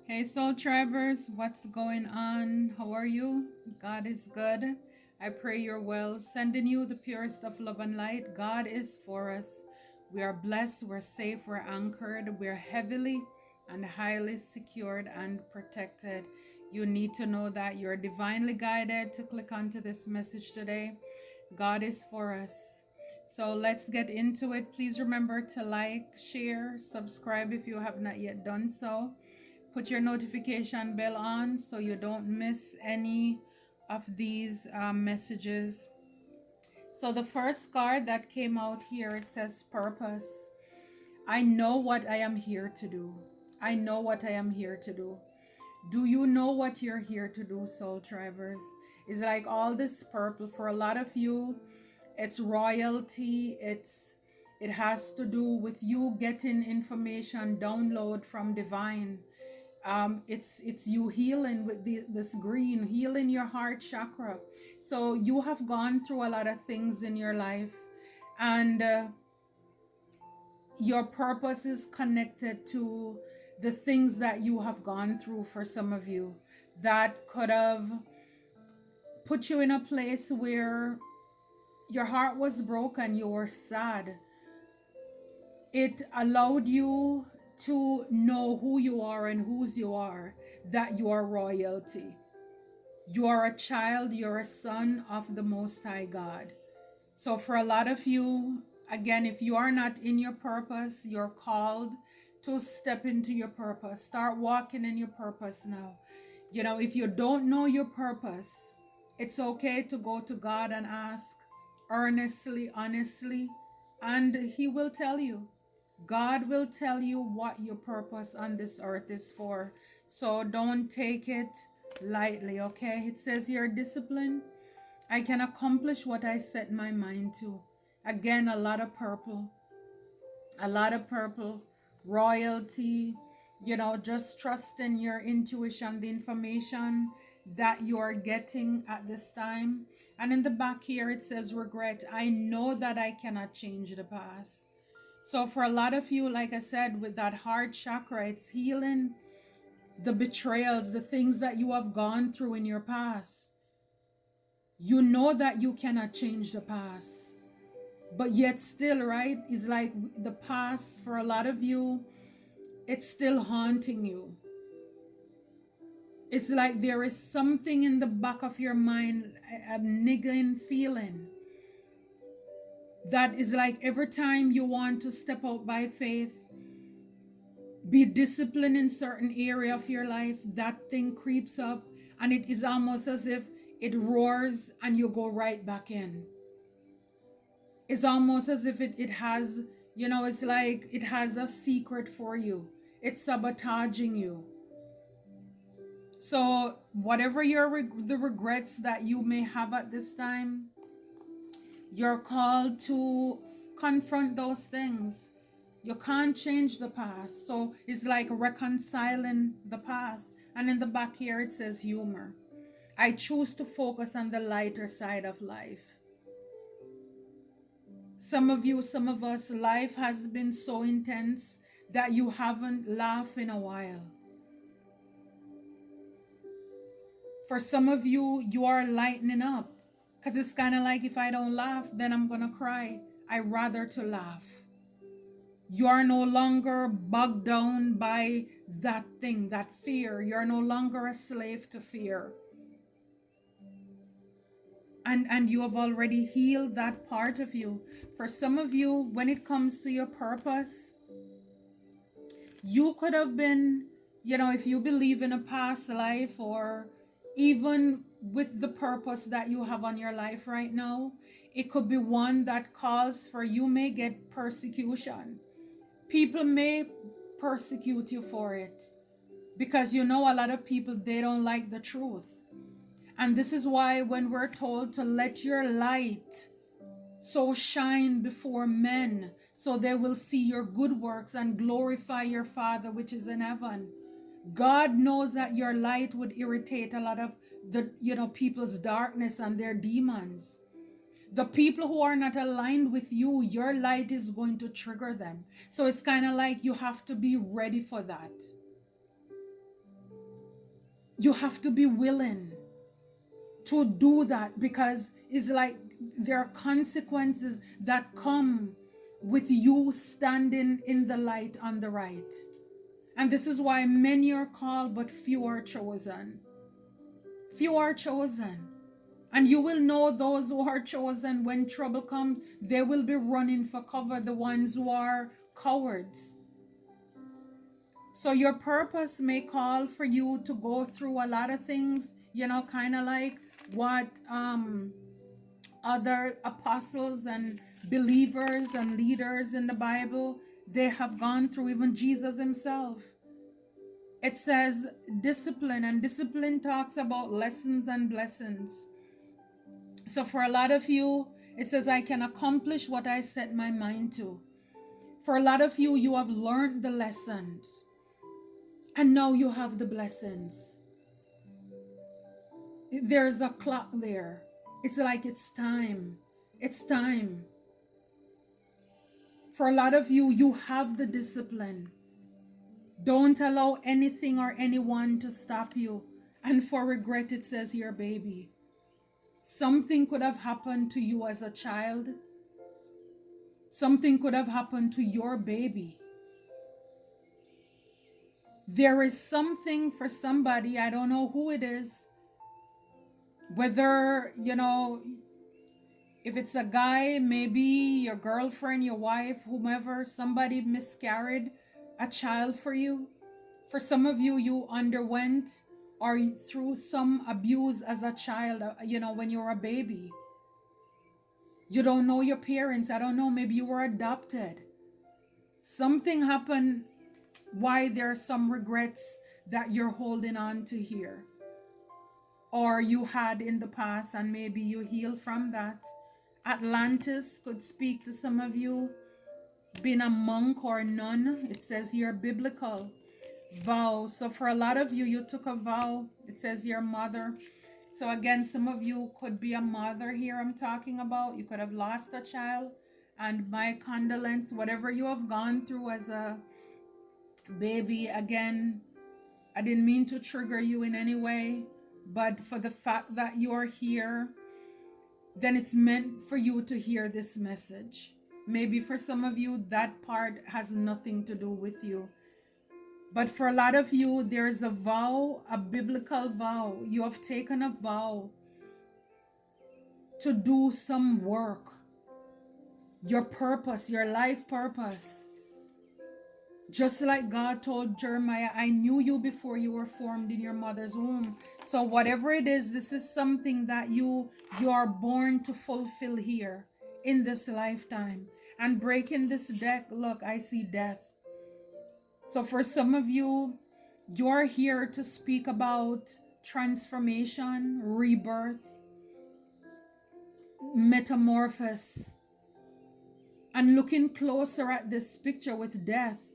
Hey, Soul Tribers, what's going on? How are you? God is good. I pray you're well. Sending you the purest of love and light. God is for us. We are blessed, we're safe, we're anchored, we're heavily and highly secured and protected. You need to know that you're divinely guided to click onto this message today. God is for us. So let's get into it. Please remember to like, share, subscribe if you have not yet done so. Put your notification bell on so you don't miss any of these messages. So the first card that came out here, it says purpose. I know what I am here to do. I know what I am here to do. Do you know what you're here to do, Soul Tribers? It's like all this purple for a lot of you. It's royalty. It has to do with you getting information download from divine. It's you healing with this green, healing your heart chakra. So you have gone through a lot of things in your life, and your purpose is connected to the things that you have gone through. For some of you, that could have put you in a place where your heart was broken, you were sad. It allowed you to know who you are and whose you are, that you are royalty. You are a child, you're a son of the Most High God. So, for a lot of you, again, if you are not in your purpose, you're called to step into your purpose. Start walking in your purpose now. If you don't know your purpose, it's okay to go to God and ask earnestly, honestly, and He will tell you. God will tell you what your purpose on this earth is for. So don't take it lightly, okay? It says here, discipline. I can accomplish what I set my mind to. Again, a lot of purple. A lot of purple. Royalty. Just trust in your intuition, the information that you are getting at this time. And in the back here, it says regret. I know that I cannot change the past. So for a lot of you, like I said, with that heart chakra, it's healing the betrayals, the things that you have gone through in your past. You know that you cannot change the past, but yet still, right? It's like the past for a lot of you, it's still haunting you. It's like there is something in the back of your mind, a niggling feeling that is like every time you want to step out by faith, be disciplined in certain area of your life, that thing creeps up, and it is almost as if it roars and you go right back in. It's almost as if it has, it's like it has a secret for you. It's sabotaging you. So whatever the regrets that you may have at this time, you're called to confront those things. You can't change the past. So it's like reconciling the past. And in the back here, it says humor. I choose to focus on the lighter side of life. Some of you, some of us, life has been so intense that you haven't laughed in a while. For some of you, you are lightening up. Because it's kind of like if I don't laugh, then I'm going to cry. I rather to laugh. You are no longer bogged down by that thing, that fear. You're no longer a slave to fear. And you have already healed that part of you. For some of you, when it comes to your purpose, you could have been, if you believe in a past life, or even with the purpose that you have on your life right now, it could be one that calls for you may get persecution. People may persecute you for it because a lot of people, they don't like the truth. And this is why when we're told to let your light so shine before men, so they will see your good works and glorify your Father which is in heaven. God knows that your light would irritate a lot of the people's darkness and their demons. The people who are not aligned with you, your light is going to trigger them. So it's kind of like you have to be ready for that. You have to be willing to do that, because it's like there are consequences that come with you standing in the light on the right. And this is why many are called, but few are chosen. Few are chosen. And you will know those who are chosen when trouble comes, they will be running for cover, the ones who are cowards. So your purpose may call for you to go through a lot of things, kind of like what other apostles and believers and leaders in the Bible, they have gone through, even Jesus himself. It says discipline, and discipline talks about lessons and blessings. So for a lot of you, it says, I can accomplish what I set my mind to. For a lot of you, you have learned the lessons, and now you have the blessings. There's a clock there. It's like it's time. It's time. For a lot of you, you have the discipline. Don't allow anything or anyone to stop you. And for regret, it says here, baby. Something could have happened to you as a child. Something could have happened to your baby. There is something for somebody, I don't know who it is, whether, if it's a guy, maybe your girlfriend, your wife, whomever, somebody miscarried a child for you. For some of you, you underwent or through some abuse as a child, when you were a baby. You don't know your parents. I don't know, maybe you were adopted. Something happened why there are some regrets that you're holding on to here. Or you had in the past, and maybe you heal from that. Atlantis could speak to some of you. Being a monk or nun, it says here biblical. Vow. So for a lot of you, you took a vow. It says your mother. So again, some of you could be a mother here I'm talking about. You could have lost a child. And my condolence, whatever you have gone through as a baby, again, I didn't mean to trigger you in any way. But for the fact that you're here, then it's meant for you to hear this message. Maybe for some of you, that part has nothing to do with you. But for a lot of you, there's a vow, a biblical vow. You have taken a vow to do some work. Your purpose, your life purpose. Just like God told Jeremiah, I knew you before you were formed in your mother's womb. So whatever it is, this is something that you are born to fulfill here in this lifetime. And breaking this deck, look, I see death. So for some of you, you're here to speak about transformation, rebirth, metamorphosis. And looking closer at this picture with death,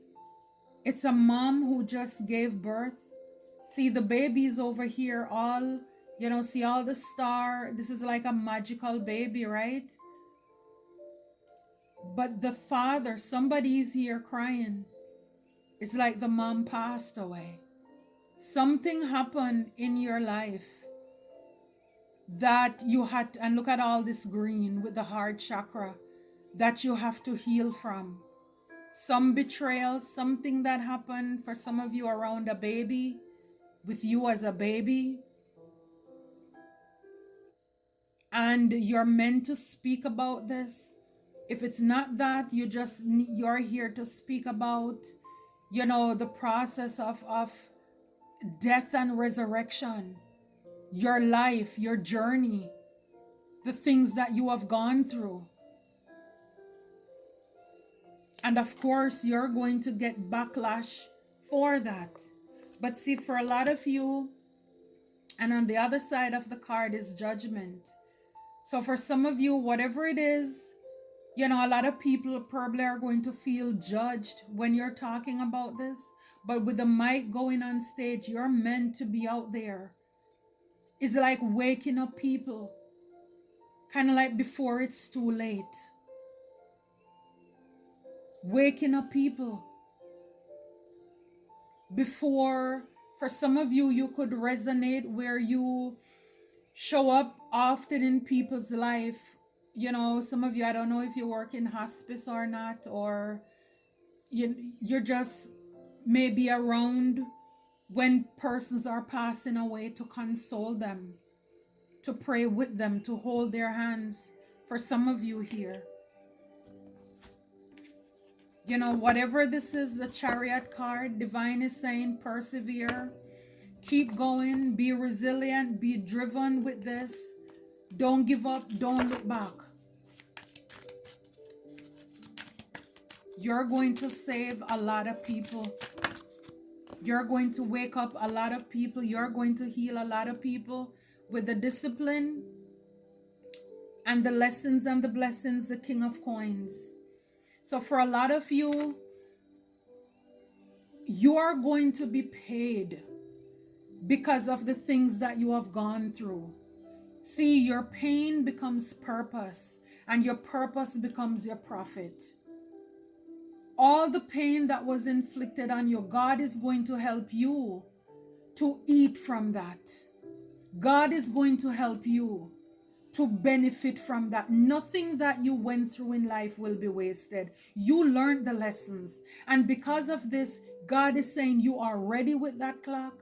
it's a mom who just gave birth. See the babies over here, all, see all the star. This is like a magical baby, right? But the father, somebody's here crying. It's like the mom passed away. Something happened in your life that you had, and look at all this green with the heart chakra, that you have to heal from. Some betrayal, something that happened for some of you around a baby, with you as a baby. And you're meant to speak about this. If it's not that, you're here to speak about, the process of death and resurrection, your life, your journey, the things that you have gone through. And of course, you're going to get backlash for that. But see, for a lot of you, and on the other side of the card is judgment. So for some of you, whatever it is, a lot of people probably are going to feel judged when you're talking about this. But with the mic going on stage, you're meant to be out there. It's like waking up people, kind of like before it's too late. Waking up people before For some of you, you could resonate where you show up often in people's life. You know, some of you, I don't know if you work in hospice or not, or you're just maybe around when persons are passing away to console them, to pray with them, to hold their hands. For some of you here, you know, whatever this is, the Chariot card, divine is saying persevere, keep going, be resilient, be driven with this. Don't give up, don't look back. You're going to save a lot of people. You're going to wake up a lot of people. You're going to heal a lot of people with the discipline and the lessons and the blessings, the King of Coins. So for a lot of you, you are going to be paid because of the things that you have gone through. See, your pain becomes purpose, and your purpose becomes your profit. All the pain that was inflicted on you, God is going to help you to eat from that. God is going to help you to benefit from that. Nothing that you went through in life will be wasted. You learned the lessons. And because of this, God is saying you are ready with that clock.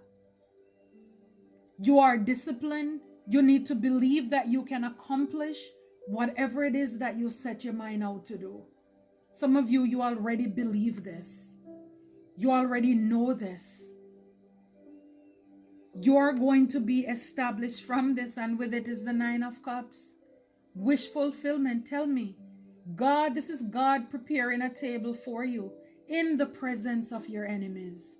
You are disciplined. You need to believe that you can accomplish whatever it is that you set your mind out to do. Some of you, you already believe this. You already know this. You're going to be established from this, and with it is the Nine of Cups. Wish fulfillment. Tell me, God, this is God preparing a table for you in the presence of your enemies.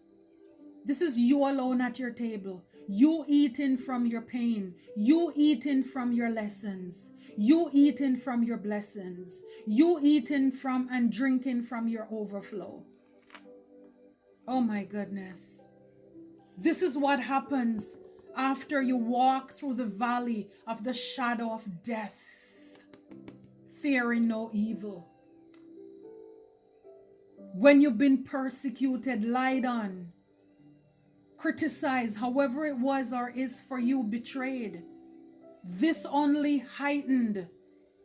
This is you alone at your table. You eating from your pain. You eating from your lessons. You eating from your blessings. You eating from and drinking from your overflow. Oh my goodness. This is what happens after you walk through the valley of the shadow of death, fearing no evil. When you've been persecuted, lied on, criticized, however it was or is for you, betrayed, this only heightened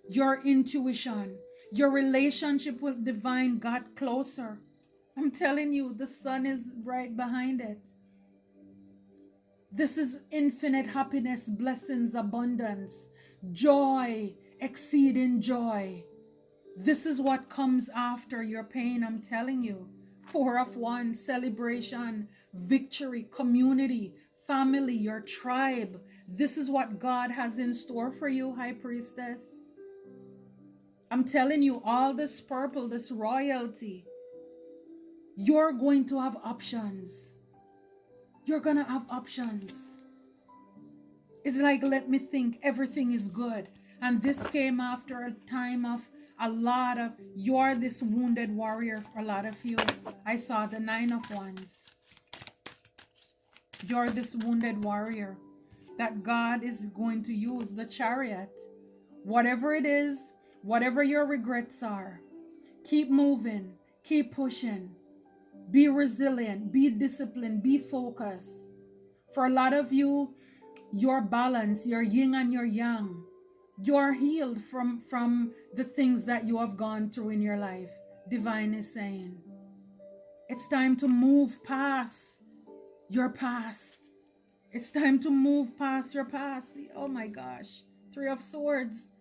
your intuition. Your relationship with divine got closer. I'm telling you, the sun is right behind it. This is infinite happiness, blessings, abundance, joy, exceeding joy. This is what comes after your pain, I'm telling you. Four of Wands, celebration, victory, community, family, your tribe. This is what God has in store for you, High Priestess. I'm telling you, all this purple, this royalty, you're going to have options. You're going to have options. It's like, let me think, everything is good. And this came after a time of a lot of, you're this wounded warrior for a lot of you. I saw the Nine of Wands. You're this wounded warrior that God is going to use, the Chariot. Whatever it is, whatever your regrets are, keep moving, keep pushing. Be resilient, be disciplined, be focused. For a lot of you, your balance, your yin and your yang, you're healed from the things that you have gone through in your life. Divine is saying, it's time to move past your past. It's time to move past your past. Oh my gosh. Three of Swords.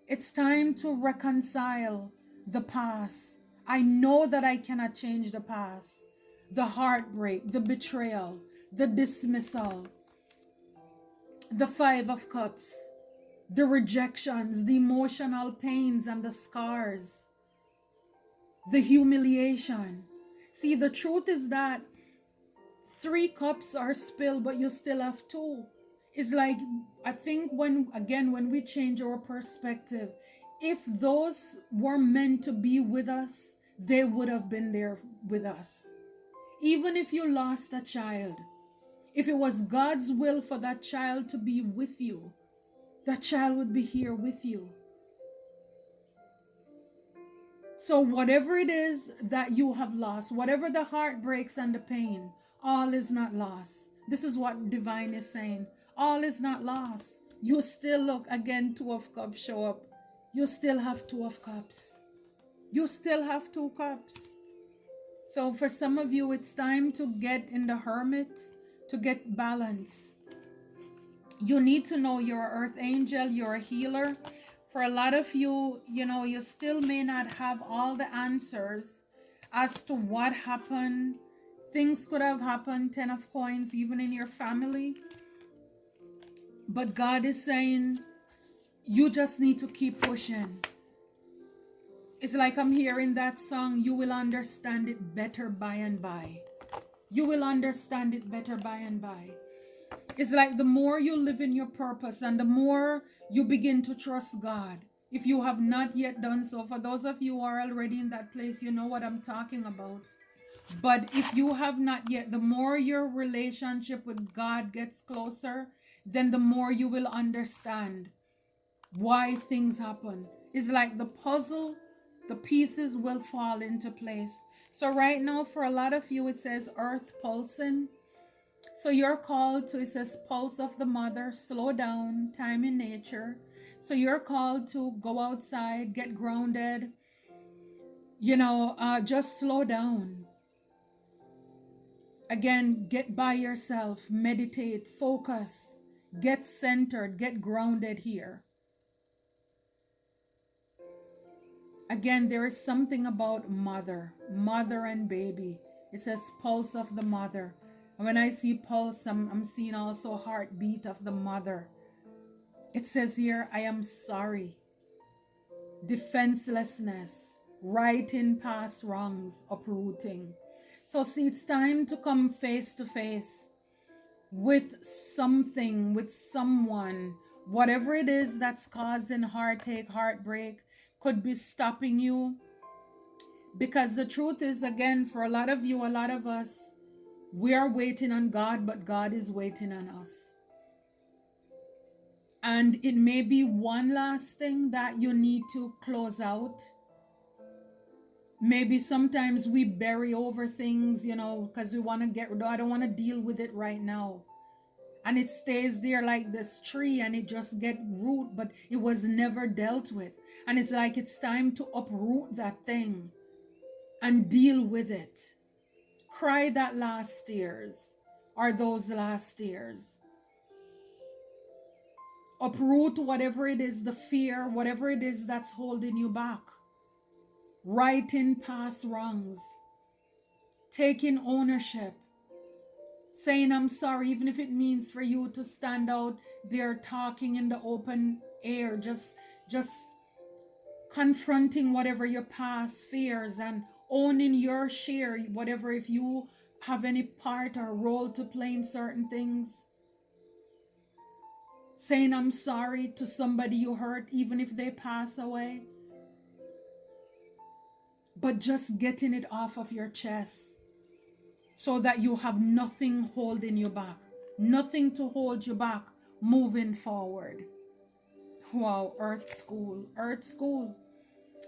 It's time to reconcile the past. I know that I cannot change the past. The heartbreak, the betrayal, the dismissal, the Five of Cups, the rejections, the emotional pains and the scars, the humiliation. See, the truth is that 3 cups are spilled, but you still have 2. It's like, I think when we change our perspective, if those were meant to be with us, they would have been there with us. Even if you lost a child, if it was God's will for that child to be with you, that child would be here with you. So whatever it is that you have lost, whatever the heartbreaks and the pain, all is not lost. This is what divine is saying. All is not lost. You still look again, Two of Cups show up. You still have Two of Cups. You still have 2 cups. So for some of you, it's time to get in the hermit, to get balance. You need to know you're an earth angel, you're a healer. For a lot of you, you still may not have all the answers as to what happened. Things could have happened, 10 of coins, even in your family. But God is saying, you just need to keep pushing. It's like I'm hearing that song, you will understand it better by and by. You will understand it better by and by. It's like the more you live in your purpose and the more you begin to trust God. If you have not yet done so, for those of you who are already in that place, you know what I'm talking about. But if you have not yet, the more your relationship with God gets closer, then the more you will understand why things happen. It's like the puzzle, the pieces will fall into place. So right now, for a lot of you, it says earth pulsing. So you're called to, it says pulse of the mother, slow down, time in nature. So you're called to go outside, get grounded, just slow down. Again, get by yourself, meditate, focus, get centered, get grounded here. Again, there is something about mother and baby. It says pulse of the mother. And when I see pulse, I'm seeing also heartbeat of the mother. It says here, I am sorry. Defenselessness, righting past wrongs, uprooting. So see, it's time to come face to face with something, with someone, whatever it is that's causing heartache, heartbreak, could be stopping you. Because the truth is, again, for a lot of you, a lot of us, we are waiting on God, but God is waiting on us. And it may be one last thing that you need to close out. Maybe sometimes we bury over things, because we want to I don't want to deal with it right now. And it stays there like this tree and it just get root, but it was never dealt with. And it's like it's time to uproot that thing and deal with it. Cry that last tears, or those last tears. Uproot whatever it is, the fear, whatever it is that's holding you back. Righting past wrongs. Taking ownership. Saying I'm sorry, even if it means for you to stand out there talking in the open air, just confronting whatever your past fears and owning your share, whatever, if you have any part or role to play in certain things. Saying I'm sorry to somebody you hurt, even if they pass away. But just getting it off of your chest so that you have nothing holding you back. Nothing to hold you back moving forward. Wow, Earth School. Earth School.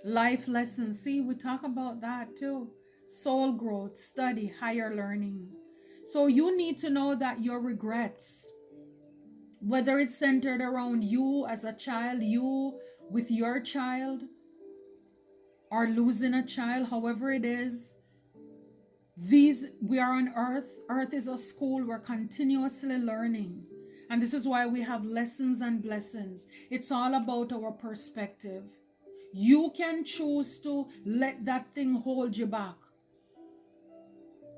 Life lessons. See, we talk about that too. Soul growth, study, higher learning. So you need to know that your regrets, whether it's centered around you as a child, you with your child, or losing a child, however it is, we are on earth. Earth is a school. We're continuously learning. And this is why we have lessons and blessings. It's all about our perspective. You can choose to let that thing hold you back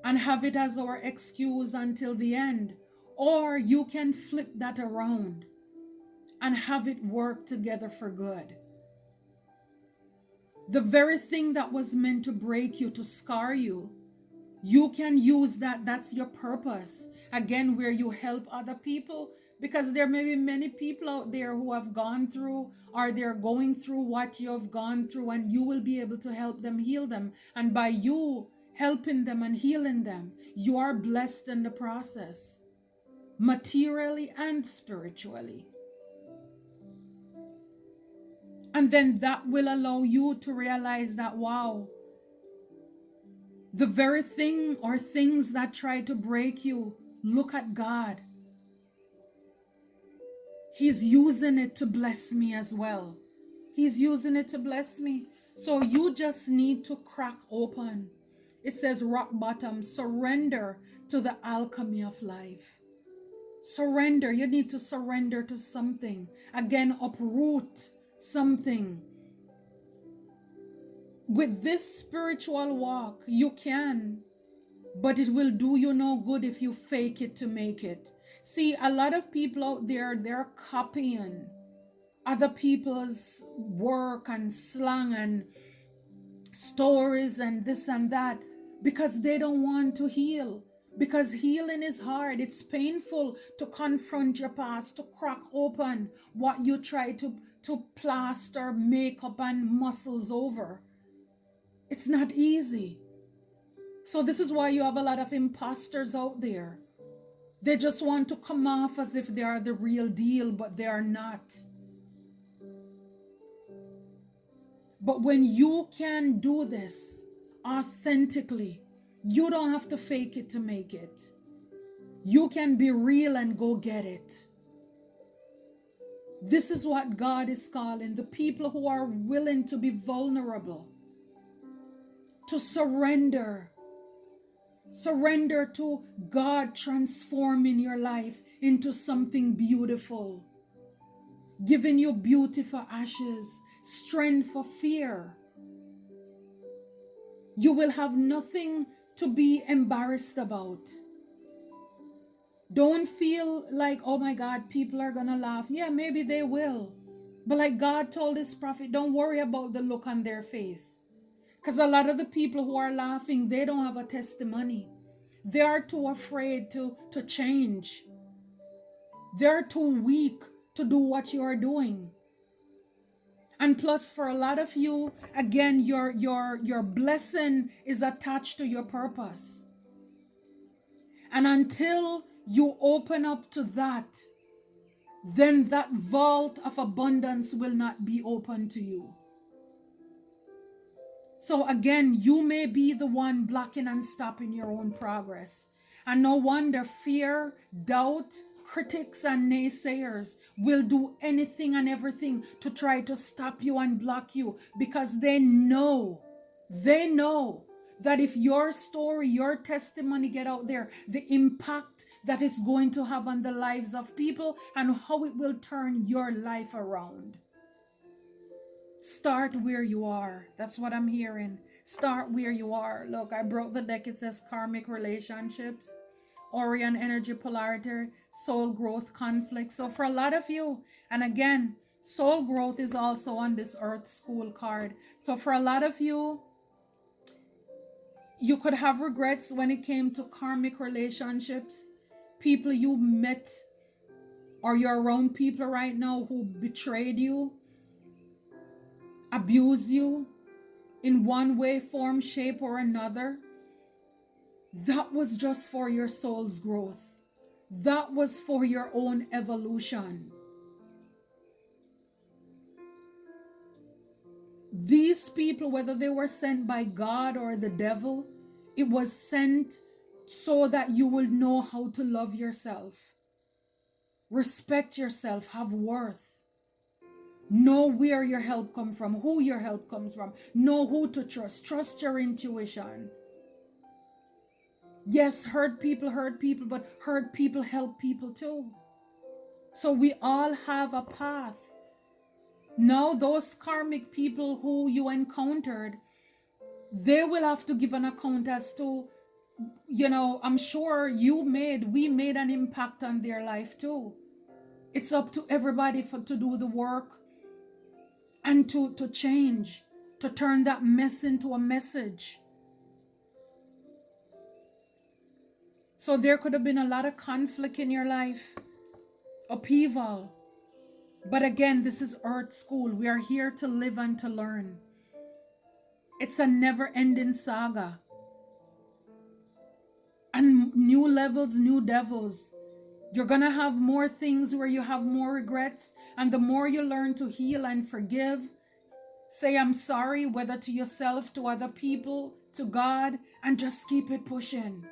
and have it as our excuse until the end. Or you can flip that around and have it work together for good. The very thing that was meant to break you, to scar you, you can use that. That's your purpose. Again, where you help other people, because there may be many people out there who have gone through, or they're going through what you have gone through, and you will be able to help them heal them. And by you helping them and healing them, you are blessed in the process, materially and spiritually. And then that will allow you to realize that, wow, the very thing or things that try to break you Look at God. He's using it to bless me as well. He's using it to bless me. So you just need to crack open. It says rock bottom. Surrender to the alchemy of life. Surrender. You need to surrender to something. Again, uproot something. With this spiritual walk, you can, but it will do you no good if you fake it to make it. See, a lot of people out there, they're copying other people's work and slang and stories and this and that because they don't want to heal. Because healing is hard. It's painful to confront your past, to crack open what you try to plaster, makeup, and muscles over. It's not easy. So this is why you have a lot of imposters out there. They just want to come off as if they are the real deal, but they are not. But when you can do this authentically, you don't have to fake it to make it. You can be real and go get it. This is what God is calling the people who are willing to be vulnerable, to surrender. Surrender to God transforming your life into something beautiful, giving you beauty for ashes, strength for fear. You will have nothing to be embarrassed about. Don't feel like, oh my God, people are gonna laugh. Yeah, maybe they will. But like God told his prophet, don't worry about the look on their face. Because a lot of the people who are laughing, they don't have a testimony. They are too afraid to change. They're too weak to do what you are doing. And plus, for a lot of you, again, your blessing is attached to your purpose. And until you open up to that, then that vault of abundance will not be open to you. So again, you may be the one blocking and stopping your own progress. And no wonder fear, doubt, critics, and naysayers will do anything and everything to try to stop you and block you, because they know that if your story, your testimony get out there, the impact that it's going to have on the lives of people and how it will turn your life around. Start where you are. That's what I'm hearing. Start where you are. Look, I broke the deck. It says karmic relationships, Orion energy polarity, soul growth conflict. So for a lot of you, and again, soul growth is also on this earth school card. So for a lot of you, you could have regrets when it came to karmic relationships. People you met or you're around people right now who betrayed you, abuse you in one way, form, shape, or another. That was just for your soul's growth. That was for your own evolution. These people, whether they were sent by God or the devil, it was sent so that you will know how to love yourself, respect yourself, have worth. Know where your help comes from, who your help comes from. Know who to trust. Trust your intuition. Yes, hurt people, but hurt people help people too. So we all have a path. Now those karmic people who you encountered, they will have to give an account as to, I'm sure we made an impact on their life too. It's up to everybody to do the work and to change, to turn that mess into a message. So there could have been a lot of conflict in your life, upheaval. But again, this is Earth School. We are here to live and to learn. It's a never-ending saga. And new levels, new devils. You're going to have more things where you have more regrets. And the more you learn to heal and forgive, say I'm sorry, whether to yourself, to other people, to God, and just keep it pushing.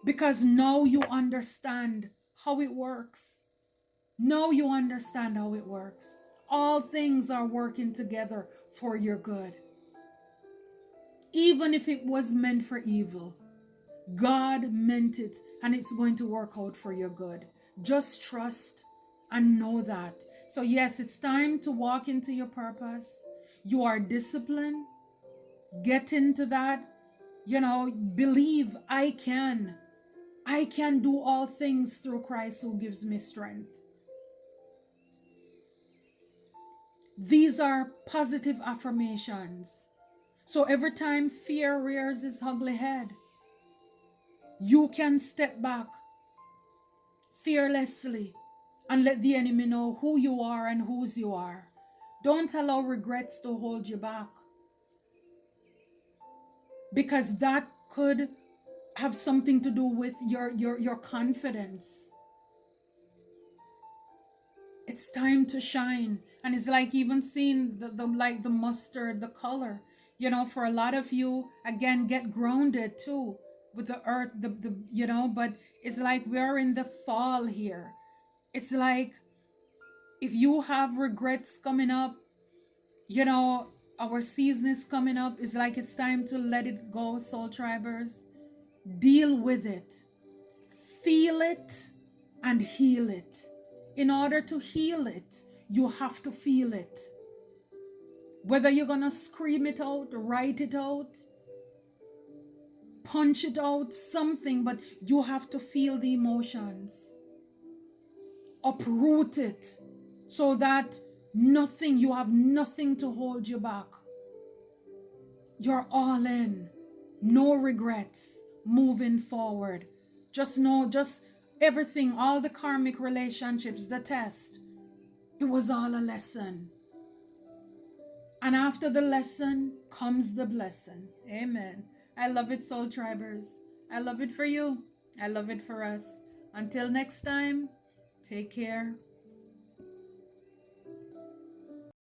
Because now you understand how it works. Now you understand how it works. All things are working together for your good. Even if it was meant for evil, God meant it and it's going to work out for your good. Just trust and know that. So, yes, it's time to walk into your purpose. You are disciplined. Get into that. Believe I can. I can do all things through Christ who gives me strength. These are positive affirmations. So every time fear rears its ugly head, you can step back fearlessly and let the enemy know who you are and whose you are. Don't allow regrets to hold you back, because that could have something to do with your confidence. It's time to shine. And it's like even seeing the mustard, the color. For a lot of you, again, get grounded too with the earth, but it's like we're in the fall here. It's like if you have regrets coming up, our season is coming up. It's like it's time to let it go, soul tribers. Deal with it. Feel it and heal it. In order to heal it, you have to feel it. Whether you're gonna scream it out, write it out, punch it out, something, but you have to feel the emotions. Uproot it so that you have nothing to hold you back. You're all in. No regrets. Moving forward. Just everything, all the karmic relationships, the test. It was all a lesson. And after the lesson comes the blessing. Amen. I love it, soul tribers. I love it for you. I love it for us. Until next time, take care.